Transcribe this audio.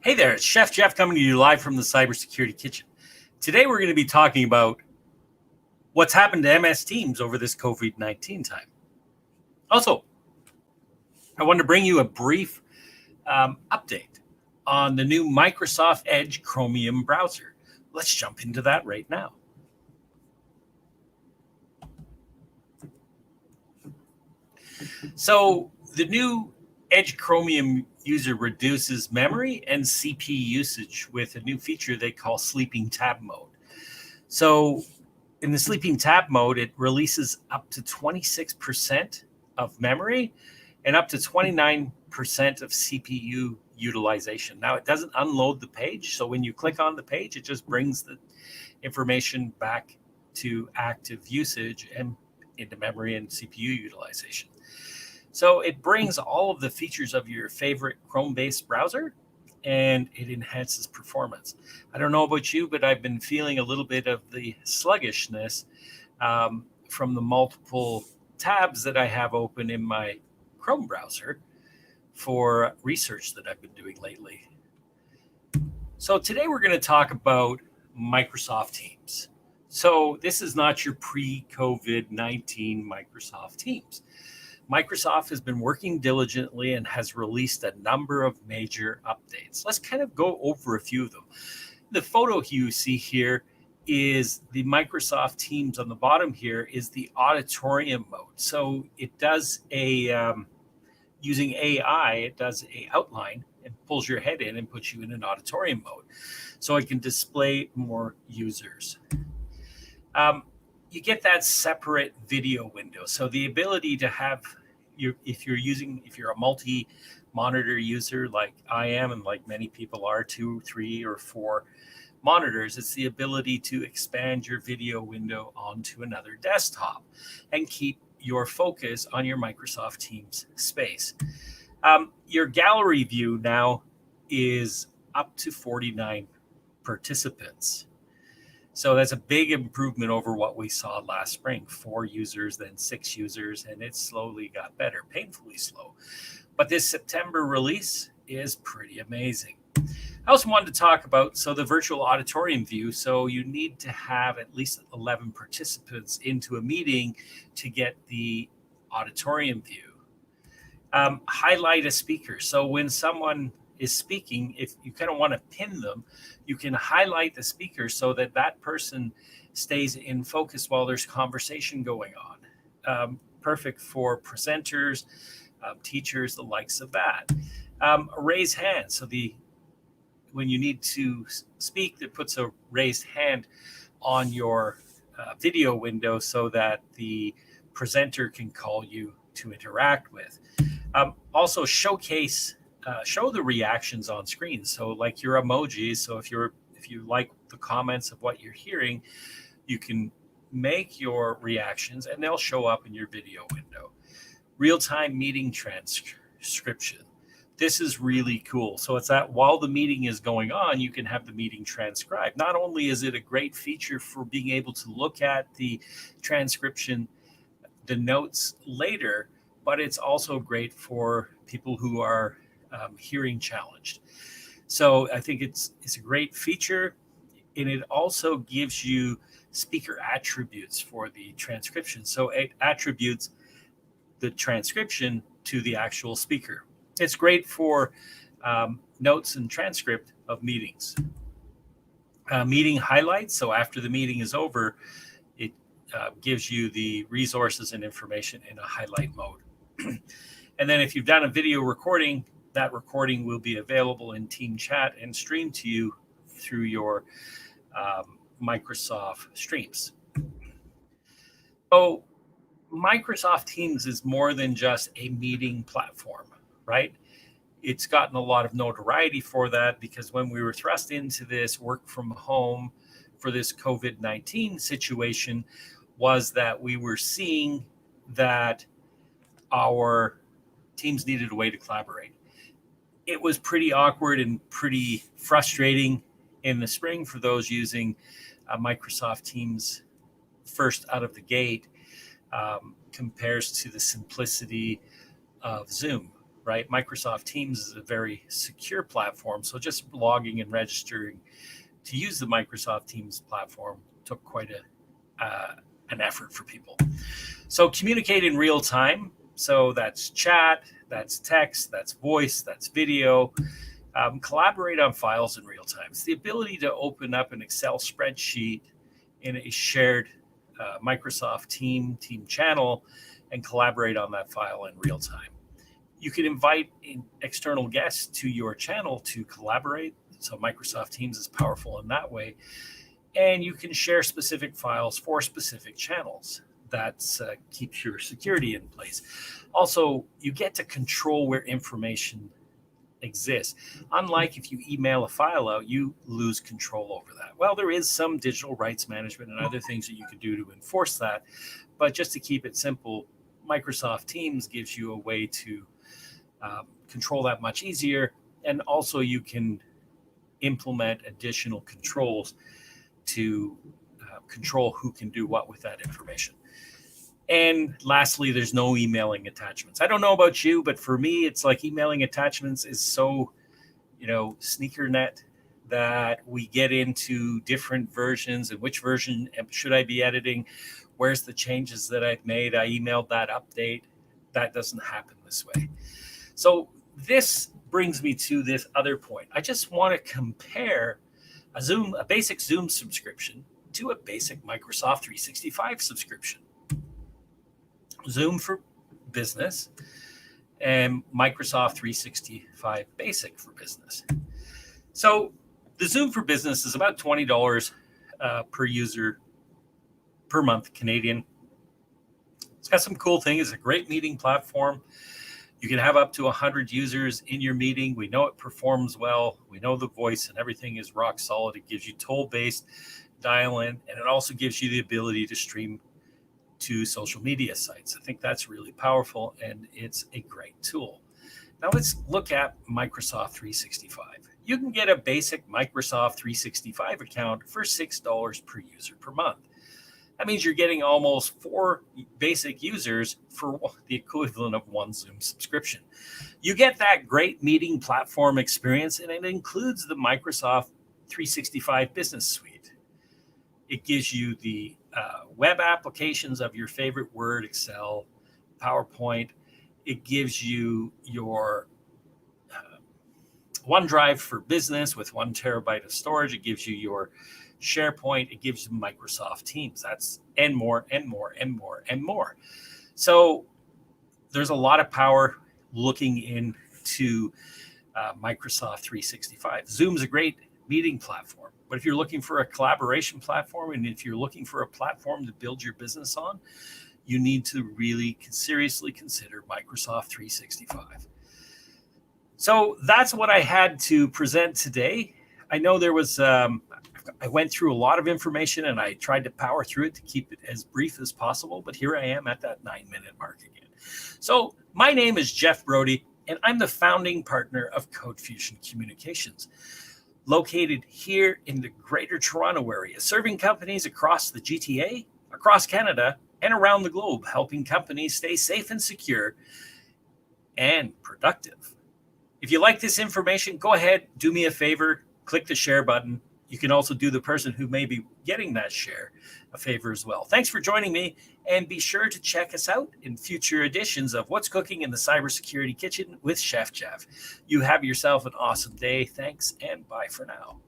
Hey there, it's Chef Jeff coming to you live from the Cybersecurity Kitchen. Today we're going to be talking about what's happened to MS Teams over this COVID-19 time. Also, I wanted to bring you a brief update on the new Microsoft Edge Chromium browser. Let's jump into that right now. So the new Edge Chromium user reduces memory and CPU usage with a new feature they call sleeping tab mode. So in the sleeping tab mode, it releases up to 26% of memory and up to 29% of CPU utilization. Now, it doesn't unload the page. So when you click on the page, it just brings the information back to active usage and into memory and CPU utilization. So it brings all of the features of your favorite Chrome-based browser, and it enhances performance. I don't know about you, but I've been feeling a little bit of the sluggishness from the multiple tabs that I have open in my Chrome browser for research that I've been doing lately. So today we're going to talk about Microsoft Teams. So this is not your pre-COVID-19 Microsoft Teams. Microsoft has been working diligently and has released a number of major updates. Let's kind of go over a few of them. The photo you see here is the Microsoft Teams. On the bottom here is the auditorium mode. So it does using AI, it does a outline and pulls your head in and puts you in an auditorium mode. So it can display more users. You get that separate video window. So the ability to have if you're a multi-monitor user like I am and like many people are, 2, 3, or 4 monitors, it's the ability to expand your video window onto another desktop and keep your focus on your Microsoft Teams space. Your gallery view now is up to 49 participants. So that's a big improvement over what we saw last spring, 4 users, then 6 users, and it slowly got better, painfully slow. But this September release is pretty amazing. I also wanted to talk about, the virtual auditorium view. So you need to have at least 11 participants into a meeting to get the auditorium view. Highlight a speaker. So when someone is speaking, if you kind of want to pin them, you can highlight the speaker so that that person stays in focus while there's conversation going on. Perfect for presenters, teachers, the likes of that. Raise hand. So when you need to speak, it puts a raised hand on your video window so that the presenter can call you to interact with. Also show the reactions on screen. So like your emojis. So if you like the comments of what you're hearing, you can make your reactions and they'll show up in your video window. Real-time meeting transcription. This is really cool. So it's that while the meeting is going on, you can have the meeting transcribed. Not only is it a great feature for being able to look at the transcription, the notes later, but it's also great for people who are hearing challenged. So I think it's a great feature, and it also gives you speaker attributes for the transcription. So it attributes the transcription to the actual speaker. It's great for notes and transcript of meetings. Meeting highlights. So after the meeting is over, it gives you the resources and information in a highlight mode. And then if you've done a video recording, that recording will be available in Team Chat and streamed to you through your Microsoft Streams. So Microsoft Teams is more than just a meeting platform, right? It's gotten a lot of notoriety for that because when we were thrust into this work from home for this COVID-19 situation, was that we were seeing that our teams needed a way to collaborate. It was pretty awkward and pretty frustrating in the spring for those using Microsoft Teams first out of the gate, compares to the simplicity of Zoom. right? Microsoft Teams is a very secure platform. So just logging and registering to use the Microsoft Teams platform took quite an effort for people. So communicate in real time. So that's chat, that's text, that's voice, that's video. Collaborate on files in real time. It's the ability to open up an Excel spreadsheet in a shared Microsoft team channel and collaborate on that file in real time. You can invite external guests to your channel to collaborate. So Microsoft Teams is powerful in that way. And you can share specific files for specific channels. That keeps your security in place. Also, you get to control where information exists. Unlike if you email a file out, you lose control over that. Well, there is some digital rights management and other things that you can do to enforce that. But just to keep it simple, Microsoft Teams gives you a way to control that much easier. And also you can implement additional controls to control who can do what with that information. And lastly, there's no emailing attachments. I don't know about you, but for me, it's like emailing attachments is so, sneaker net that we get into different versions and which version should I be editing? Where's the changes that I've made? I emailed that update. That doesn't happen this way. So this brings me to this other point. I just want to compare a basic Zoom subscription to a basic Microsoft 365 subscription. Zoom for Business and Microsoft 365 Basic for Business. So the Zoom for Business is about $20 per user per month Canadian. It's got some cool things. It's a great meeting platform. You can have up to 100 users in your meeting. We know it performs well. We know the voice and everything is rock solid. It gives you toll-based dial-in, and it also gives you the ability to stream to social media sites. I think that's really powerful, and it's a great tool. Now let's look at Microsoft 365. You can get a basic Microsoft 365 account for $6 per user per month. That means you're getting almost 4 basic users for the equivalent of 1 Zoom subscription. You get that great meeting platform experience, and it includes the Microsoft 365 Business Suite. It gives you the web applications of your favorite Word, Excel, PowerPoint. It gives you your OneDrive for business with 1 terabyte of storage. It gives you your SharePoint. It gives you Microsoft Teams. That's and more and more and more and more. So there's a lot of power looking into Microsoft 365. Zoom's a great meeting platform. But if you're looking for a collaboration platform, and if you're looking for a platform to build your business on, you need to really seriously consider Microsoft 365. So that's what I had to present today. I know there was, I went through a lot of information and I tried to power through it to keep it as brief as possible, but here I am at that 9-minute mark again. So my name is Jeff Brody, and I'm the founding partner of Code Fusion Communications, located here in the Greater Toronto area, serving companies across the GTA, across Canada, and around the globe, helping companies stay safe and secure and productive. If you like this information, go ahead, do me a favor, click the share button. You can also do the person who may be getting that share a favor as well. Thanks for joining me, and be sure to check us out in future editions of What's Cooking in the Cybersecurity Kitchen with Chef Jeff. You have yourself an awesome day. Thanks, and bye for now.